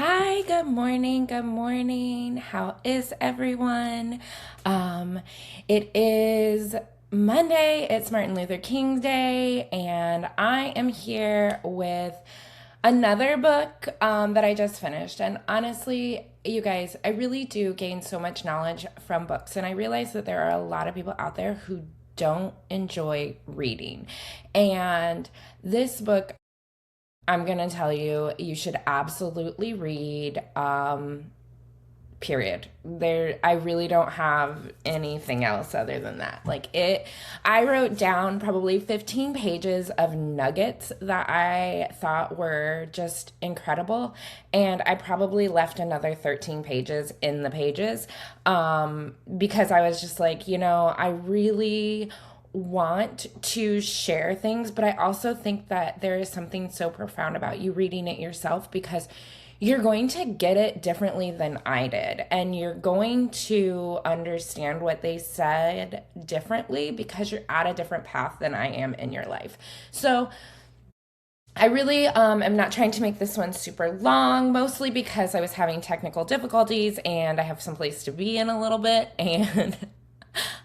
Hi, good morning. Good morning. How is everyone? Um, it is Monday. It's Martin Luther King Day, and I am here with another book that I just finished. And honestly, you guys, I really do gain so much knowledge from books, and I realize that there are a lot of people out there who don't enjoy reading. And this book I'm going to tell you, you should absolutely read. Period. I really don't have anything else other than that. I wrote down probably 15 pages of nuggets that I thought were just incredible. And I probably left another 13 pages in the pages because I was just like, I really want to share things, but I also think that there is something so profound about you reading it yourself because you're going to get it differently than I did. And you're going to understand what they said differently because you're at a different path than I am in your life. So I really am not trying to make this one super long, mostly because I was having technical difficulties and I have some place to be in a little bit. And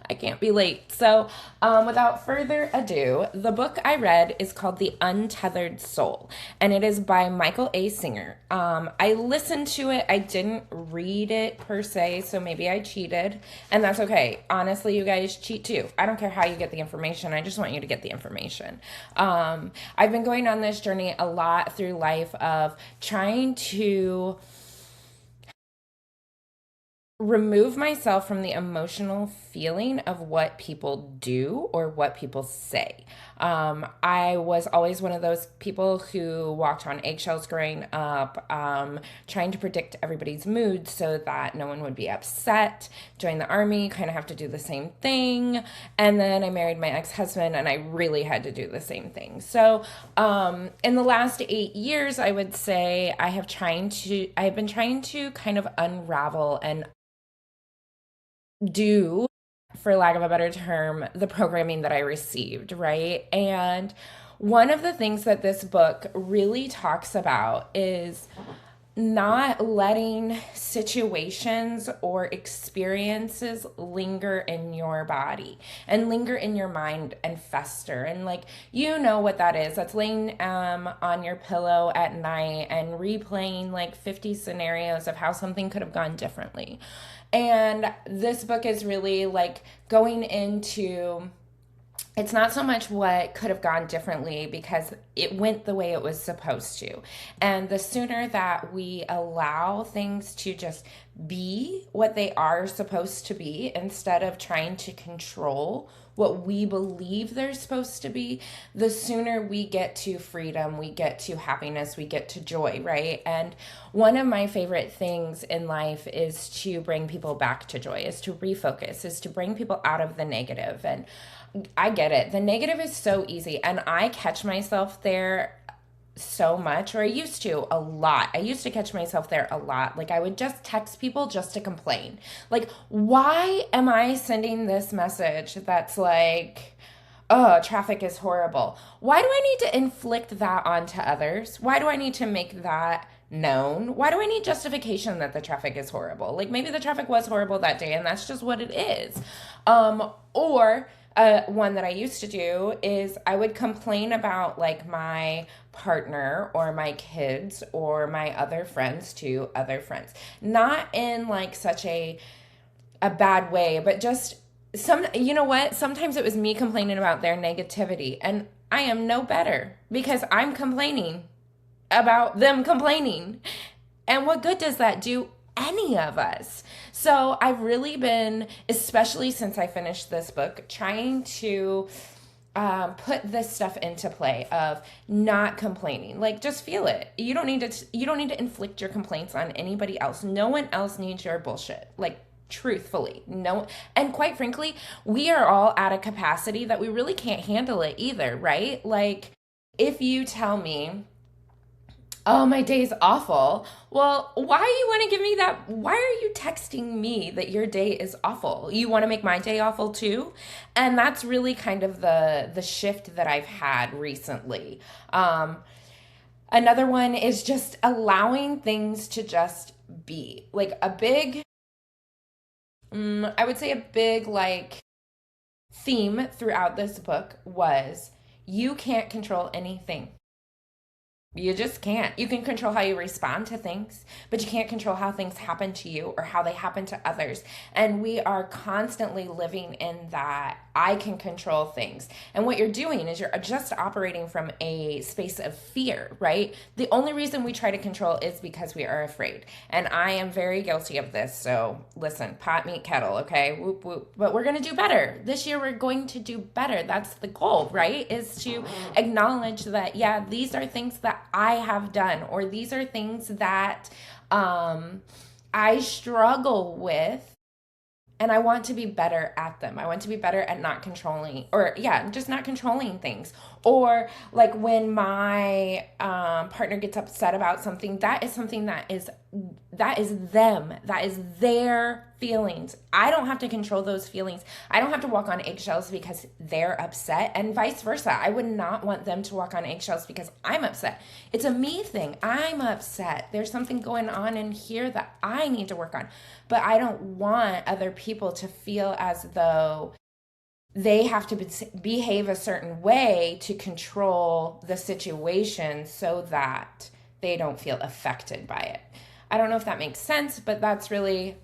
I can't be late. So, without further ado, the book I read is called The Untethered Soul, and it is by Michael A. Singer. I listened to it. I didn't read it per se, so maybe I cheated, and that's okay. Honestly, you guys cheat too. I don't care how you get the information. I just want you to get the information. I've been going on this journey a lot through life of trying to remove myself from the emotional feeling of what people do or what people say. I was always one of those people who walked on eggshells growing up, trying to predict everybody's mood so that no one would be upset. Joined the army, kind of have to do the same thing. And then I married my ex-husband and I really had to do the same thing. So, in the last 8 years, I would say I have been trying to kind of unravel and do, for lack of a better term, the programming that I received, right? And one of the things that this book really talks about is not letting situations or experiences linger in your body and linger in your mind and fester. And you know what that is. That's laying on your pillow at night and replaying like 50 scenarios of how something could have gone differently. And this book is really like going into, it's not so much what could have gone differently because it went the way it was supposed to. And the sooner that we allow things to just be what they are supposed to be instead of trying to control what we believe they're supposed to be, the sooner we get to freedom, we get to happiness, we get to joy, right? And one of my favorite things in life is to bring people back to joy, is to refocus, is to bring people out of the negative. And I get it. The negative is so easy. And I catch myself there so much, or I used to a lot. I used to catch myself there a lot. Like I would just text people just to complain. Like, why am I sending this message that's like, oh, traffic is horrible? Why do I need to inflict that onto others? Why do I need to make that known? Why do I need justification that the traffic is horrible? Like maybe the traffic was horrible that day and that's just what it is. Or one that I used to do is I would complain about like my partner or my kids or my other friends to other friends. Not in like such a bad way, but just you know what? Sometimes it was me complaining about their negativity and I am no better because I'm complaining about them complaining. And what good does that do any of us? So I've really been, especially since I finished this book, trying to put this stuff into play of not complaining. Like just feel it. You don't need to inflict your complaints on anybody else. No one else needs your bullshit. Like truthfully. No, and quite frankly, we are all at a capacity that we really can't handle it either, right? Like if you tell me, oh, my day's awful. Well, why you want to give me that? Why are you texting me that your day is awful? You want to make my day awful too? And that's really kind of the shift that I've had recently. Another one is just allowing things to just be. Like a big, I would say a big like theme throughout this book was you can't control anything. You just can't. You can control how you respond to things, but you can't control how things happen to you or how they happen to others. And we are constantly living in that I can control things. And what you're doing is you're just operating from a space of fear, right? The only reason we try to control is because we are afraid. And I am very guilty of this. So listen, pot, meet, kettle, okay? Whoop, whoop. But we're going to do better. This year we're going to do better. That's the goal, right? Is to acknowledge that, yeah, these are things that I have done, or these are things that I struggle with, and I want to be better at them. I want to be better at not controlling, or yeah, just not controlling things. Or like when my partner gets upset about something, that is something that is them. That is their feelings. I don't have to control those feelings. I don't have to walk on eggshells because they're upset, and vice versa. I would not want them to walk on eggshells because I'm upset. It's a me thing. I'm upset. There's something going on in here that I need to work on. But I don't want other people to feel as though they have to behave a certain way to control the situation so that they don't feel affected by it. I don't know if that makes sense, but that's really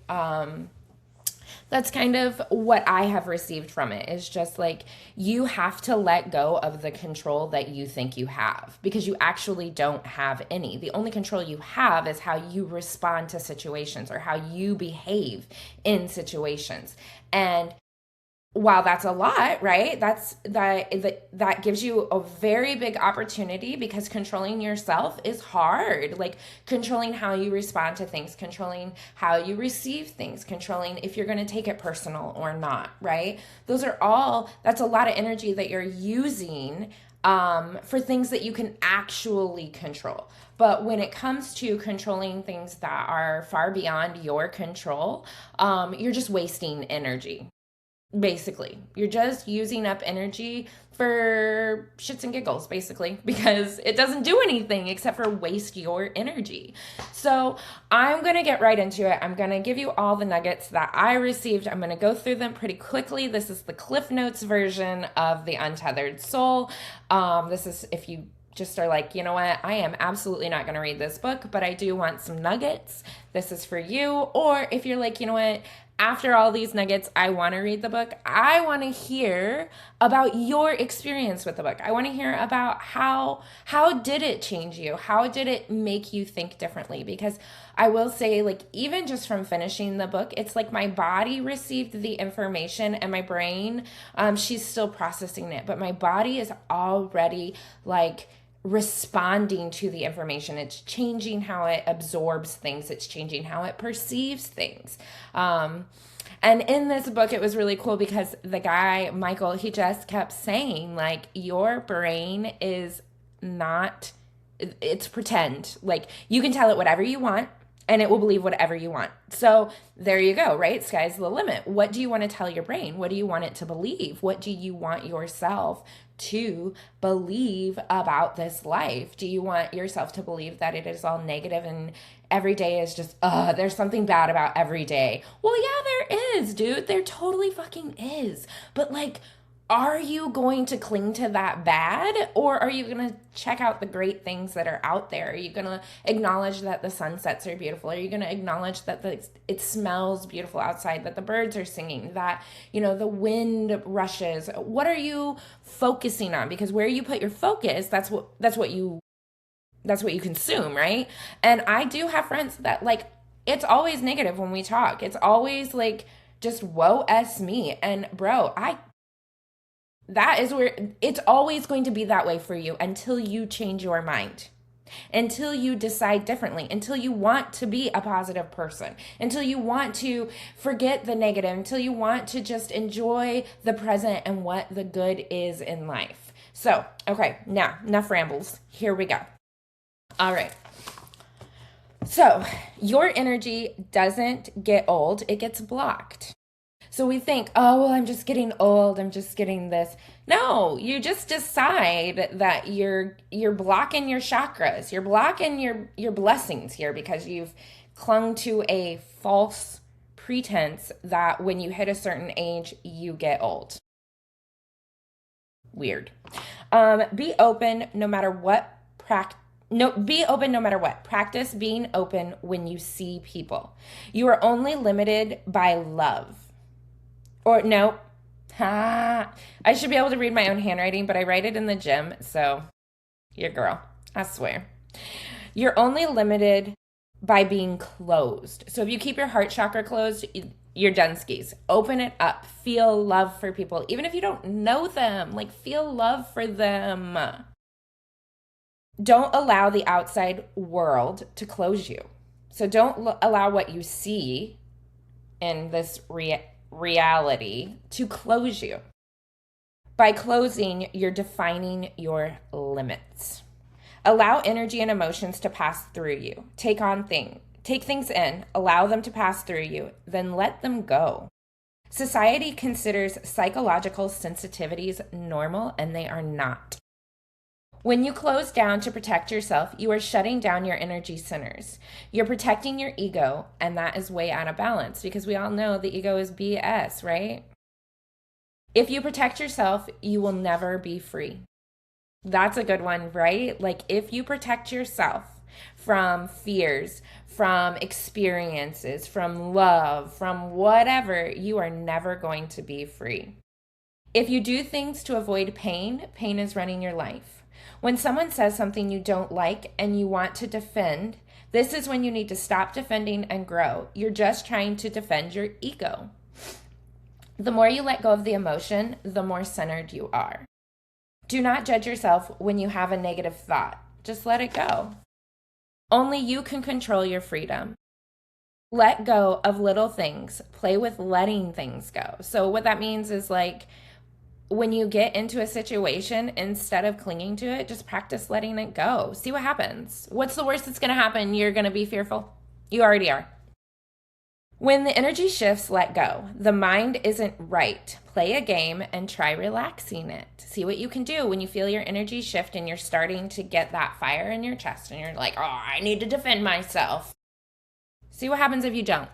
that's kind of what I have received from it, is just like you have to let go of the control that you think you have, because you actually don't have any. The only control you have is how you respond to situations or how you behave in situations. And while that's a lot, right? That gives you a very big opportunity, because controlling yourself is hard. Like controlling how you respond to things, controlling how you receive things, controlling if you're going to take it personal or not, right? That's a lot of energy that you're using for things that you can actually control. But when it comes to controlling things that are far beyond your control, you're just wasting energy. Basically, you're just using up energy for shits and giggles, basically, because it doesn't do anything except for waste your energy. So I'm going to get right into it. I'm going to give you all the nuggets that I received. I'm going to go through them pretty quickly. This is the Cliff Notes version of The Untethered Soul. This is if you just are like, you know what, I am absolutely not going to read this book, but I do want some nuggets. This is for you. Or if you're like, you know what, after all these nuggets, I want to read the book. I want to hear about your experience with the book. I want to hear about how did it change you? How did it make you think differently? Because I will say, like, even just from finishing the book, it's like my body received the information and my brain, she's still processing it, but my body is already like responding to the information. It's changing how it absorbs things. It's changing how it perceives things. And in this book, it was really cool because the guy, Michael, he just kept saying, like, your brain is not, it's pretend. Like, you can tell it whatever you want, and it will believe whatever you want. So there you go, right? Sky's the limit. What do you want to tell your brain? What do you want it to believe? What do you want yourself to believe about this life? Do you want yourself to believe that it is all negative and every day is just, there's something bad about every day? Well, yeah, there is, dude. There totally fucking is. But like, are you going to cling to that bad, or are you going to check out the great things that are out there? Are you going to acknowledge that the sunsets are beautiful? Are you going to acknowledge that it smells beautiful outside, that the birds are singing, that, you know, the wind rushes? What are you focusing on? Because where you put your focus, that's what you consume, right? And I do have friends that, like, it's always negative when we talk. It's always like just woe s me. And bro, that is where it's always going to be that way for you until you change your mind, until you decide differently, until you want to be a positive person, until you want to forget the negative, until you want to just enjoy the present and what the good is in life. So, okay, now enough rambles. Here we go. All right. So, your energy doesn't get old, it gets blocked. So we think, oh, well, I'm just getting old. I'm just getting this. No, you just decide that you're blocking your chakras. You're blocking your blessings here because you've clung to a false pretense that when you hit a certain age, you get old. Weird. Be open no matter what be open no matter what. Practice being open when you see people. You are only limited by love. Or no. Ha. I should be able to read my own handwriting, but I write it in the gym, so your girl. I swear. You're only limited by being closed. So if you keep your heart chakra closed, you're done skis. Open it up. Feel love for people. Even if you don't know them, like feel love for them. Don't allow the outside world to close you. So don't allow what you see in this reality to close you. By closing, you're defining your limits. Allow energy and emotions to pass through you. Take things in, allow them to pass through you, then let them go. Society considers psychological sensitivities normal, and they are not. When you close down to protect yourself, you are shutting down your energy centers. You're protecting your ego, and that is way out of balance because we all know the ego is BS, right? If you protect yourself, you will never be free. That's a good one, right? Like if you protect yourself from fears, from experiences, from love, from whatever, you are never going to be free. If you do things to avoid pain, pain is running your life. When someone says something you don't like and you want to defend, this is when you need to stop defending and grow. You're just trying to defend your ego. The more you let go of the emotion, the more centered you are. Do not judge yourself when you have a negative thought. Just let it go. Only you can control your freedom. Let go of little things. Play with letting things go. So what that means is like, when you get into a situation, instead of clinging to it, just practice letting it go. See what happens. What's the worst that's going to happen? You're going to be fearful. You already are. When the energy shifts, let go. The mind isn't right. Play a game and try relaxing it. See what you can do when you feel your energy shift and you're starting to get that fire in your chest and you're like, oh, I need to defend myself. See what happens if you don't.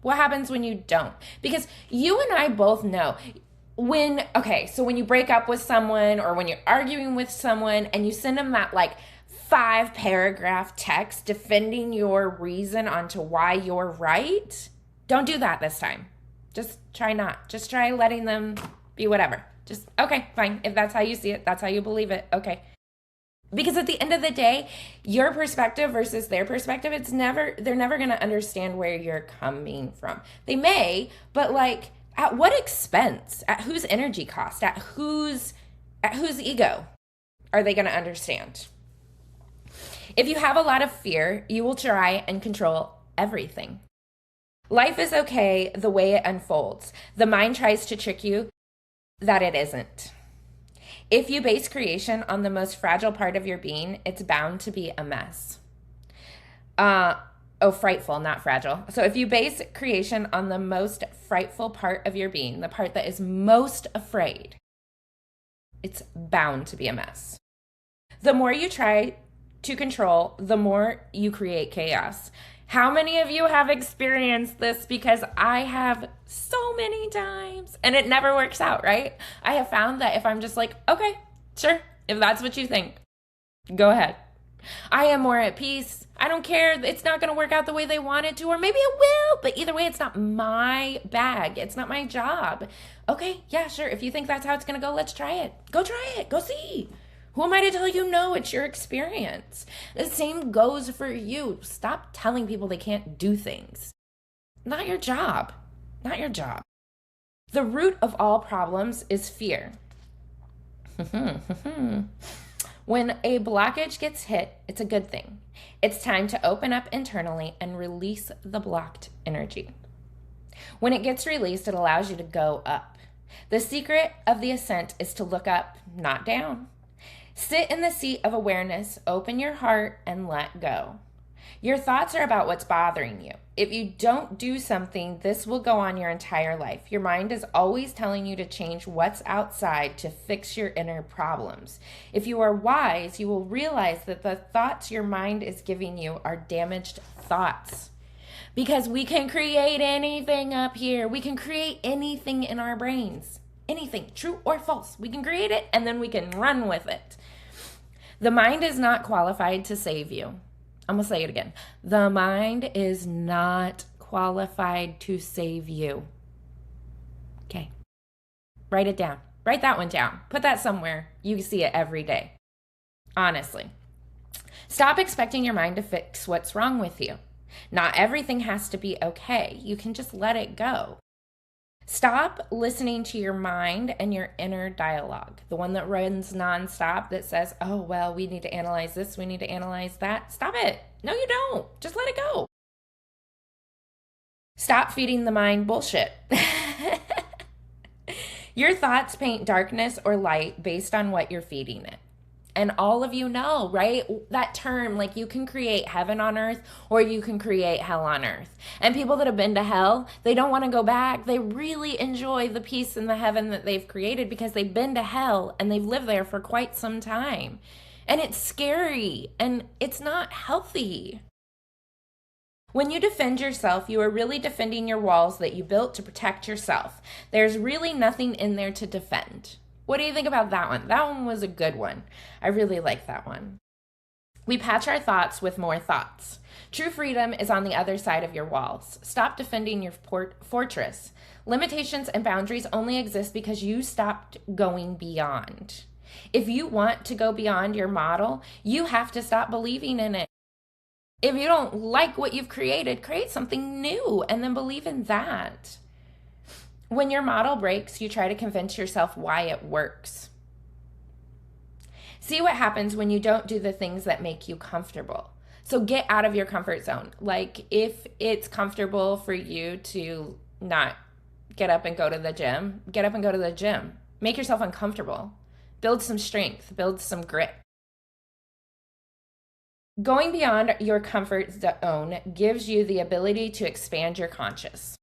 What happens when you don't? Because you and I both know when you break up with someone or when you're arguing with someone and you send them that like 5-paragraph text defending your reason onto why you're right, don't do that this time. Just try not. Just try letting them be whatever. Just, okay, fine. If that's how you see it, that's how you believe it. Okay. Because at the end of the day, your perspective versus their perspective, they're never going to understand where you're coming from. They may, but like, at what expense? At whose energy cost? At whose ego are they going to understand? If you have a lot of fear, you will try and control everything. Life is okay the way it unfolds. The mind tries to trick you that it isn't. If you base creation on the most fragile part of your being, it's bound to be a mess. Frightful, not fragile. So if you base creation on the most frightful part of your being, the part that is most afraid, it's bound to be a mess. The more you try to control, the more you create chaos. How many of you have experienced this? Because I have so many times, and it never works out, right? I have found that if I'm just like, okay, sure, if that's what you think, go ahead. I am more at peace. I don't care. It's not going to work out the way they want it to, or maybe it will, but either way, it's not my bag. It's not my job. Okay, yeah, sure. If you think that's how it's going to go, let's try it. Go try it. Go see. Who am I to tell you no? It's your experience. The same goes for you. Stop telling people they can't do things. Not your job. Not your job. The root of all problems is fear. When a blockage gets hit, it's a good thing. It's time to open up internally and release the blocked energy. When it gets released, it allows you to go up. The secret of the ascent is to look up, not down. Sit in the seat of awareness, open your heart, and let go. Your thoughts are about what's bothering you. If you don't do something, this will go on your entire life. Your mind is always telling you to change what's outside to fix your inner problems. If you are wise, you will realize that the thoughts your mind is giving you are damaged thoughts. Because we can create anything up here. We can create anything in our brains. Anything, true or false. We can create it and then we can run with it. The mind is not qualified to save you. I'm going to say it again. The mind is not qualified to save you. Okay. Write it down. Write that one down. Put that somewhere. You see it every day. Honestly. Stop expecting your mind to fix what's wrong with you. Not everything has to be okay. You can just let it go. Stop listening to your mind and your inner dialogue, the one that runs nonstop that says, oh, well, we need to analyze this, we need to analyze that. Stop it. No, you don't. Just let it go. Stop feeding the mind bullshit. Your thoughts paint darkness or light based on what you're feeding it. And all of you know, right? That term, like you can create heaven on earth or you can create hell on earth. And people that have been to hell, they don't want to go back. They really enjoy the peace and the heaven that they've created because they've been to hell and they've lived there for quite some time. And it's scary and it's not healthy. When you defend yourself, you are really defending your walls that you built to protect yourself. There's really nothing in there to defend. What do you think about that one? That one was a good one. I really like that one. We patch our thoughts with more thoughts. True freedom is on the other side of your walls. Stop defending your fortress. Limitations and boundaries only exist because you stopped going beyond. If you want to go beyond your model, you have to stop believing in it. If you don't like what you've created, create something new and then believe in that. When your model breaks, you try to convince yourself why it works. See what happens when you don't do the things that make you comfortable. So get out of your comfort zone. Like if it's comfortable for you to not get up and go to the gym, get up and go to the gym. Make yourself uncomfortable. Build some strength, build some grit. Going beyond your comfort zone gives you the ability to expand your conscious.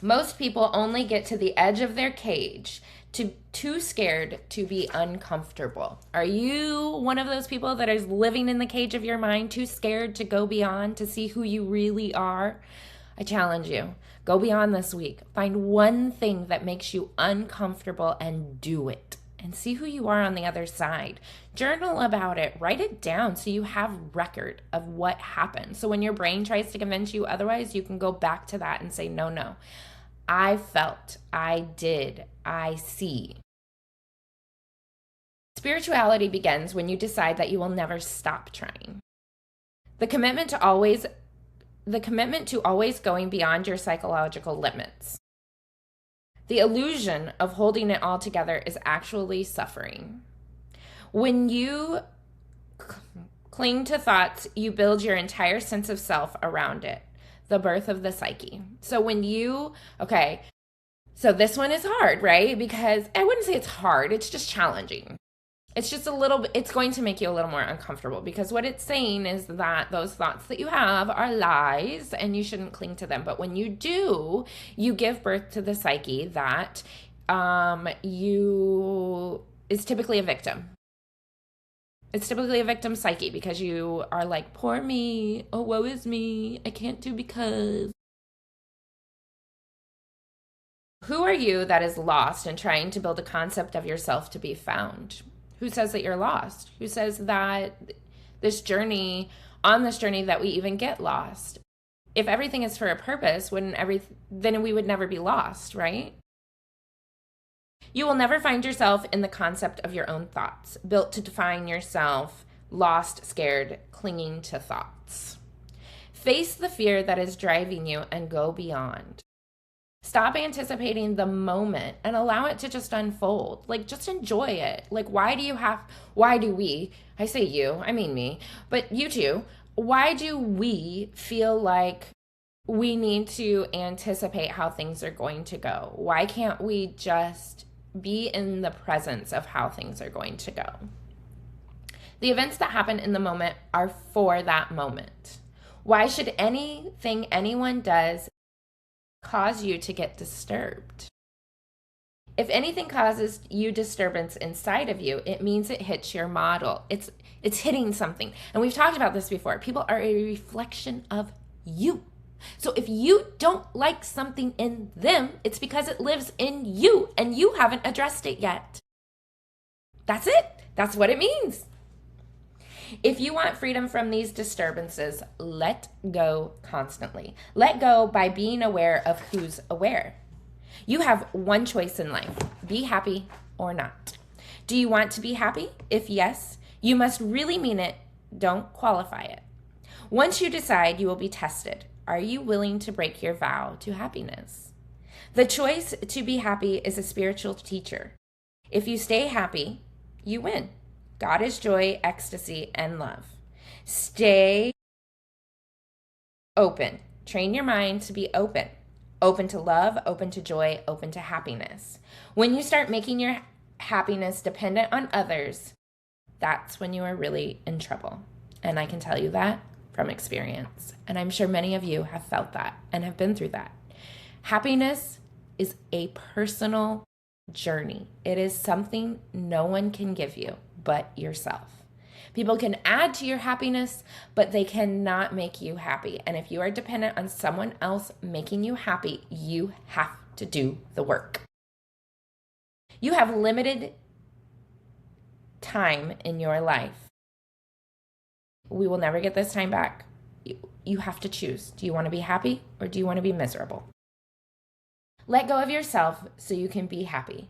Most people only get to the edge of their cage, too scared to be uncomfortable. Are you one of those people that is living in the cage of your mind, too scared to go beyond, to see who you really are? I challenge you. Go beyond this week. Find one thing that makes you uncomfortable and do it. And see who you are on the other side. Journal about it. Write it down so you have record of what happened. So when your brain tries to convince you otherwise, you can go back to that and say, no. I felt, I did, I see. Spirituality begins when you decide that you will never stop trying. The commitment to always going beyond your psychological limits. The illusion of holding it all together is actually suffering. When you cling to thoughts, you build your entire sense of self around it. The birth of the psyche. So so this one is hard, right? Because I wouldn't say it's hard, it's just challenging. It's just it's going to make you a little more uncomfortable because what it's saying is that those thoughts that you have are lies and you shouldn't cling to them. But when you do, you give birth to the psyche that is typically a victim. It's typically a victim psyche because you are like, poor me, oh, woe is me, I can't do because. Who are you that is lost and trying to build a concept of yourself to be found? Who says that you're lost? Who says that on this journey that we even get lost? If everything is for a purpose, then we would never be lost, right? You will never find yourself in the concept of your own thoughts, built to define yourself, lost, scared, clinging to thoughts. Face the fear that is driving you and go beyond. Stop anticipating the moment and allow it to just unfold. Like, just enjoy it. Like, why do we, I say you, I mean me, but you too, why do we feel like we need to anticipate how things are going to go? Why can't we just be in the presence of how things are going to go? The events that happen in the moment are for that moment. Why should anything anyone does cause you to get disturbed? If anything causes you disturbance inside of you, it means it hits your model. It's hitting something. And we've talked about this before. People are a reflection of you. So if you don't like something in them, it's because it lives in you and you haven't addressed it yet. That's it. That's what it means. If you want freedom from these disturbances, let go constantly. Let go by being aware of who's aware. You have one choice in life: be happy or not. Do you want to be happy? If yes, you must really mean it. Don't qualify it. Once you decide, you will be tested. Are you willing to break your vow to happiness? The choice to be happy is a spiritual teacher. If you stay happy, you win. God is joy, ecstasy, and love. Stay open. Train your mind to be open. Open to love, open to joy, open to happiness. When you start making your happiness dependent on others, that's when you are really in trouble. And I can tell you that from experience. And I'm sure many of you have felt that and have been through that. Happiness is a personal journey. It is something no one can give you but yourself. People can add to your happiness, but they cannot make you happy. And if you are dependent on someone else making you happy, you have to do the work. You have limited time in your life. We will never get this time back. You have to choose. Do you want to be happy or do you want to be miserable? Let go of yourself so you can be happy.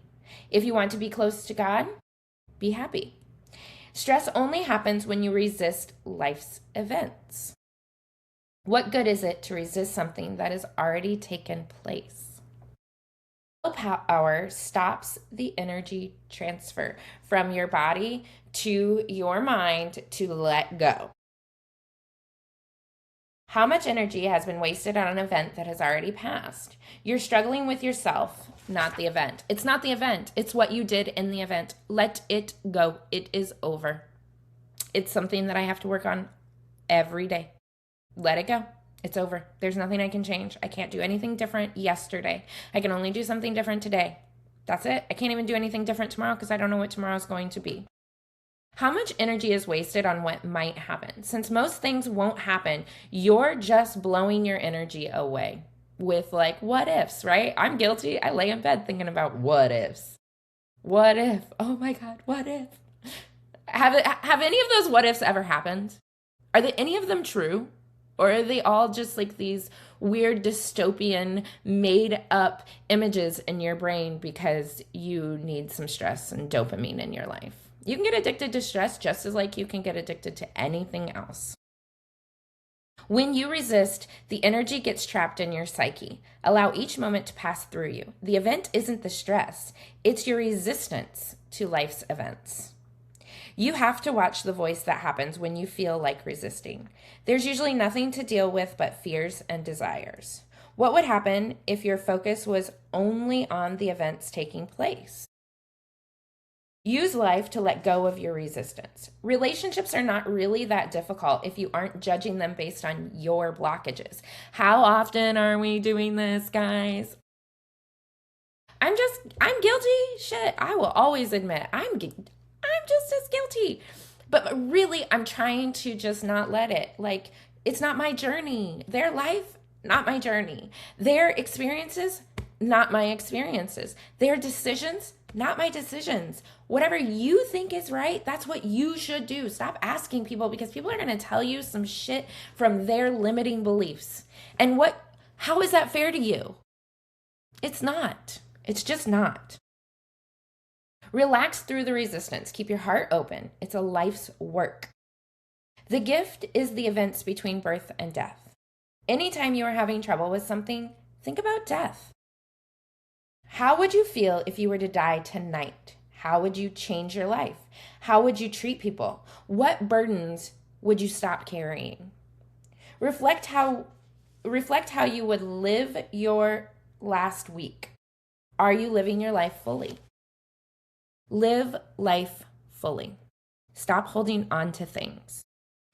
If you want to be close to God, be happy. Stress only happens when you resist life's events. What good is it to resist something that has already taken place? Willpower stops the energy transfer from your body to your mind to let go. How much energy has been wasted on an event that has already passed? You're struggling with yourself, not the event. It's not the event. It's what you did in the event. Let it go. It is over. It's something that I have to work on every day. Let it go. It's over. There's nothing I can change. I can't do anything different yesterday. I can only do something different today. That's it. I can't even do anything different tomorrow because I don't know what tomorrow's going to be. How much energy is wasted on what might happen? Since most things won't happen, you're just blowing your energy away with like what ifs, right? I'm guilty. I lay in bed thinking about what ifs. What if? Oh my God, what if? Have any of those what ifs ever happened? Are any of them true? Or are they all just like these weird dystopian made up images in your brain because you need some stress and dopamine in your life? You can get addicted to stress just as like you can get addicted to anything else. When you resist, the energy gets trapped in your psyche. Allow each moment to pass through you. The event isn't the stress, it's your resistance to life's events. You have to watch the voice that happens when you feel like resisting. There's usually nothing to deal with but fears and desires. What would happen if your focus was only on the events taking place? Use life to let go of your resistance. Relationships are not really that difficult if you aren't judging them based on your blockages. How often are we doing this, guys? I'm guilty. Shit, I will always admit I'm just as guilty. But really, I'm trying to just not let it. Like, it's not my journey. Their life, not my journey. Their experiences, not my experiences. Their decisions, not my decisions. Whatever you think is right, that's what you should do. Stop asking people because people are going to tell you some shit from their limiting beliefs. And how is that fair to you? It's not. It's just not. Relax through the resistance. Keep your heart open. It's a life's work. The gift is the events between birth and death. Anytime you are having trouble with something, think about death. How would you feel if you were to die tonight? How would you change your life? How would you treat people? What burdens would you stop carrying? Reflect how you would live your last week. Are you living your life fully? Live life fully. Stop holding on to things.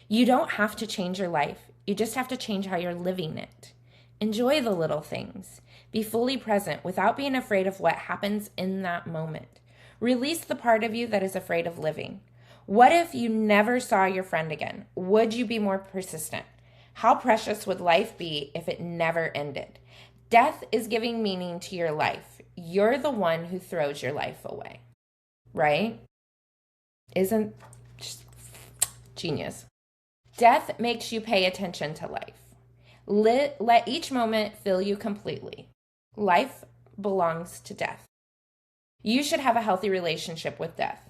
You don't have to change your life. You just have to change how you're living it. Enjoy the little things. Be fully present without being afraid of what happens in that moment. Release the part of you that is afraid of living. What if you never saw your friend again? Would you be more persistent? How precious would life be if it never ended? Death is giving meaning to your life. You're the one who throws your life away, right? Isn't just genius? Death makes you pay attention to life. Let each moment fill you completely. Life belongs to death. You should have a healthy relationship with death.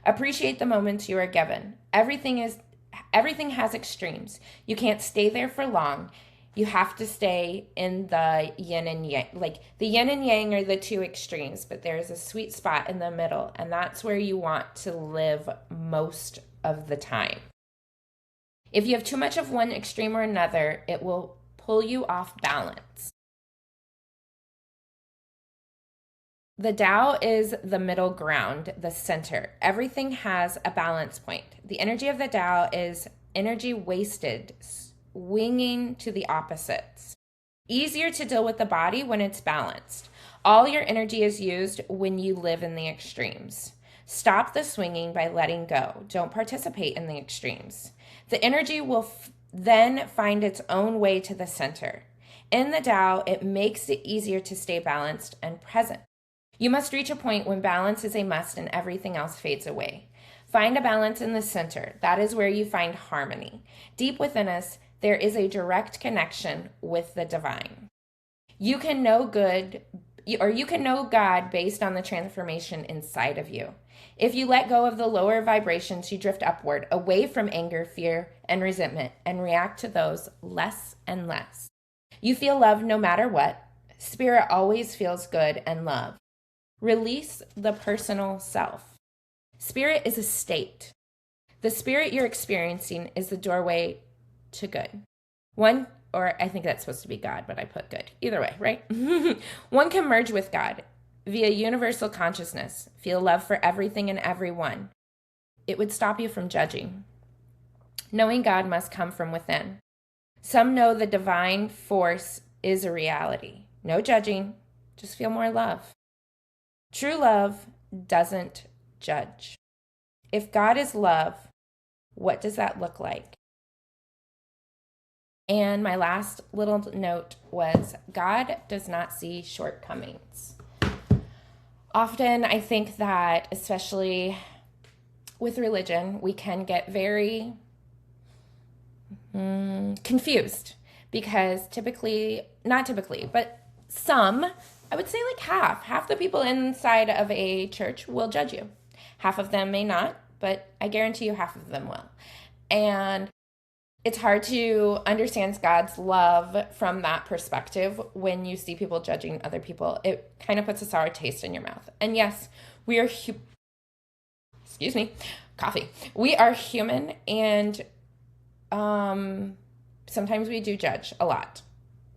Appreciate the moments you are given. Everything has extremes. You can't stay there for long. You have to stay in the yin and yang. Like the yin and yang are the two extremes, but there's a sweet spot in the middle, and that's where you want to live most of the time. If you have too much of one extreme or another, it will pull you off balance. The Tao is the middle ground, the center. Everything has a balance point. The energy of the Tao is energy wasted, swinging to the opposites. Easier to deal with the body when it's balanced. All your energy is used when you live in the extremes. Stop the swinging by letting go. Don't participate in the extremes. The energy will then find its own way to the center. In the Tao, it makes it easier to stay balanced and present. You must reach a point when balance is a must and everything else fades away. Find a balance in the center. That is where you find harmony. Deep within us, there is a direct connection with the divine. You can know God based on the transformation inside of you. If you let go of the lower vibrations, you drift upward, away from anger, fear, and resentment, and react to those less and less. You feel love no matter what. Spirit always feels good and love. Release the personal self. Spirit is a state. The spirit you're experiencing is the doorway to good. Or I think that's supposed to be God, but I put good. Either way, right? One can merge with God via universal consciousness, feel love for everything and everyone. It would stop you from judging. Knowing God must come from within. Some know the divine force is a reality. No judging, just feel more love. True love doesn't judge. If God is love, what does that look like? And my last little note was, God does not see shortcomings. Often I think that, especially with religion, we can get very confused because not typically, but some, I would say like half the people inside of a church will judge you. Half of them may not, but I guarantee you half of them will. And it's hard to understand God's love from that perspective when you see people judging other people. It kind of puts a sour taste in your mouth. And yes, we are We are human, and sometimes we do judge a lot.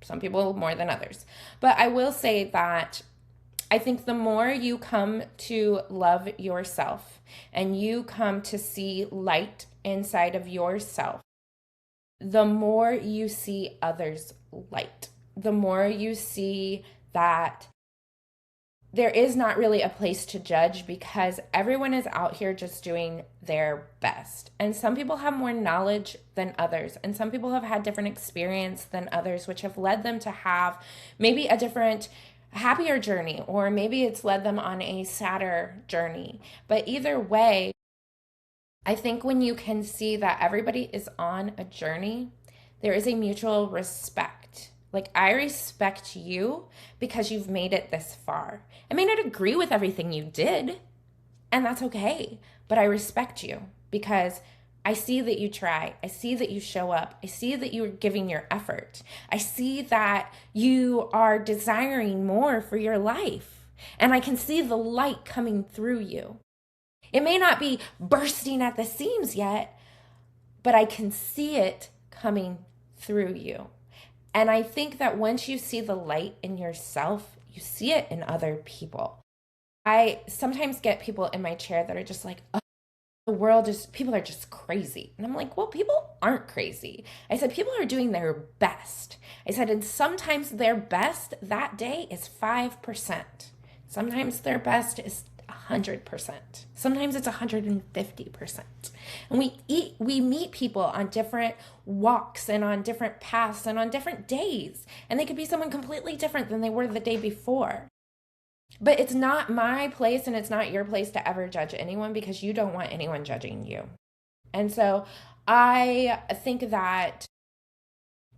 Some people more than others. But I will say that I think the more you come to love yourself and you come to see light inside of yourself, the more you see others' light, the more you see that there is not really a place to judge because everyone is out here just doing their best. And some people have more knowledge than others. And some people have had different experience than others, which have led them to have maybe a different, happier journey, or maybe it's led them on a sadder journey. But either way, I think when you can see that everybody is on a journey, there is a mutual respect. Like, I respect you because you've made it this far. I may not agree with everything you did, and that's okay. But I respect you because I see that you try. I see that you show up. I see that you're giving your effort. I see that you are desiring more for your life. And I can see the light coming through you. It may not be bursting at the seams yet, but I can see it coming through you. And I think that once you see the light in yourself, you see it in other people. I sometimes get people in my chair that are just like, oh, the world just, people are just crazy. And I'm like, well, people aren't crazy. I said, people are doing their best. I said, and sometimes their best that day is 5%. Sometimes their best is 100%. Sometimes it's 150%. And we meet people on different walks and on different paths and on different days. And they could be someone completely different than they were the day before. But it's not my place and it's not your place to ever judge anyone because you don't want anyone judging you. And so I think that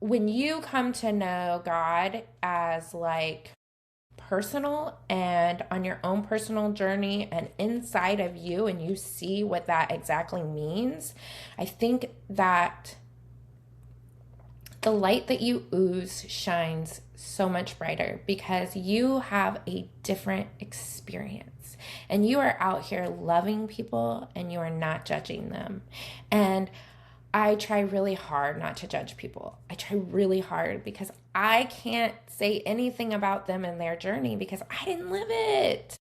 when you come to know God as like personal and on your own personal journey and inside of you, and you see what that exactly means, I think that the light that you ooze shines so much brighter because you have a different experience and you are out here loving people and you are not judging them. And I try really hard not to judge people. I try really hard because I can't say anything about them and their journey because I didn't live it.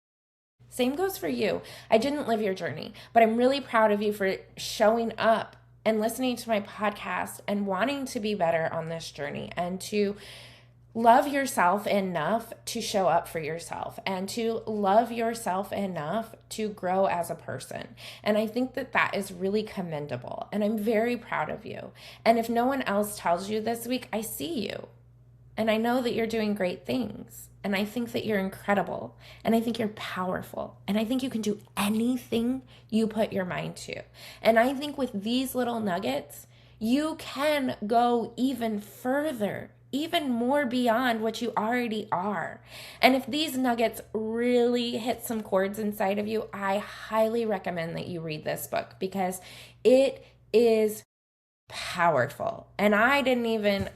Same goes for you. I didn't live your journey, but I'm really proud of you for showing up and listening to my podcast and wanting to be better on this journey and to love yourself enough to show up for yourself and to love yourself enough to grow as a person. And I think that that is really commendable. And I'm very proud of you. And if no one else tells you this week, I see you. And I know that you're doing great things. And I think that you're incredible. And I think you're powerful. And I think you can do anything you put your mind to. And I think with these little nuggets, you can go even further, even more beyond what you already are. And if these nuggets really hit some chords inside of you, I highly recommend that you read this book because it is powerful. And I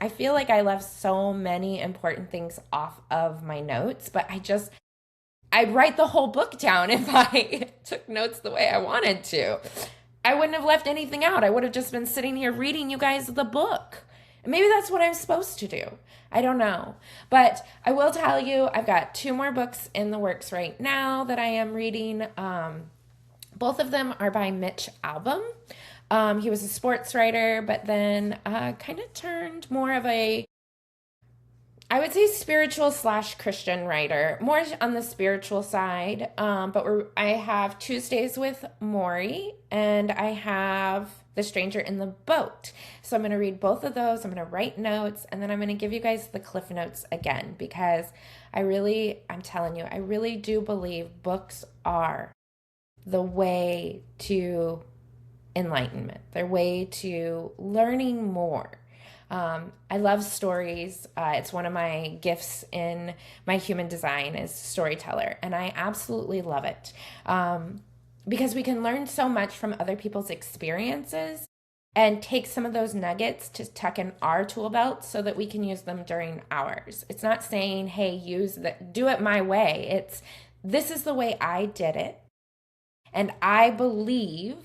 feel like I left so many important things off of my notes, but I'd write the whole book down if I took notes the way I wanted to. I wouldn't have left anything out. I would have just been sitting here reading you guys the book. And maybe that's what I'm supposed to do. I don't know. But I will tell you, I've got 2 more books in the works right now that I am reading. Both of them are by Mitch Albom. He was a sports writer, but then kind of turned more of a, I would say, spiritual/Christian writer, more on the spiritual side. But I have Tuesdays with Maury, and I have The Stranger in the Boat. So I'm going to read both of those. I'm going to write notes, and then I'm going to give you guys the cliff notes again because I'm telling you, I really do believe books are the way to enlightenment, their way to learning more. I love stories. It's one of my gifts in my human design is storyteller, and I absolutely love it because we can learn so much from other people's experiences and take some of those nuggets to tuck in our tool belt so that we can use them during ours. It's not saying, hey, do it my way. It's, this is the way I did it, and I believe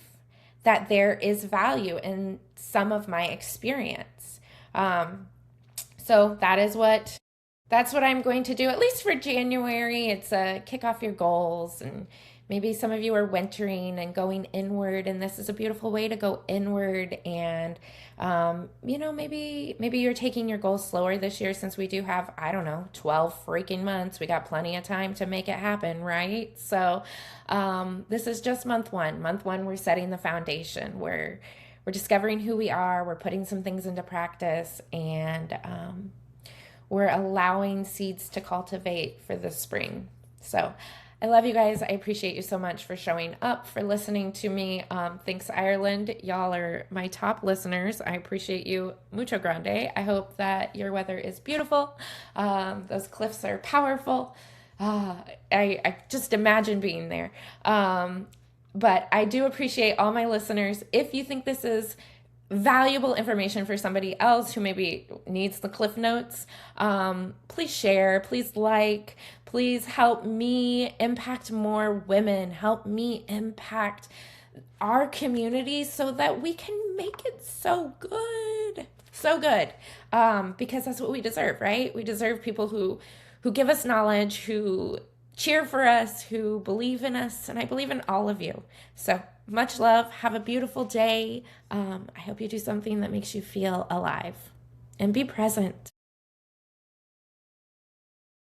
that there is value in some of my experience. So that's what I'm going to do, at least for January. It's a kick off your goals, and maybe some of you are wintering and going inward, and this is a beautiful way to go inward. And, maybe you're taking your goals slower this year since we do have, 12 freaking months. We got plenty of time to make it happen, right? So, this is just month one. Month one, we're setting the foundation. We're discovering who we are. We're putting some things into practice, and, we're allowing seeds to cultivate for the spring. So I love you guys. I appreciate you so much for showing up, for listening to me. Thanks, Ireland. Y'all are my top listeners. I appreciate you. Mucho grande. I hope that your weather is beautiful. Those cliffs are powerful. I just imagine being there. But I do appreciate all my listeners. If you think this is valuable information for somebody else who maybe needs the cliff notes, please share, please help me impact more women, help me impact our community so that we can make it so good, because that's what we deserve, right? We deserve people who give us knowledge, who cheer for us, who believe in us, and I believe in all of you. So much love. Have a beautiful day. I hope you do something that makes you feel alive and be present.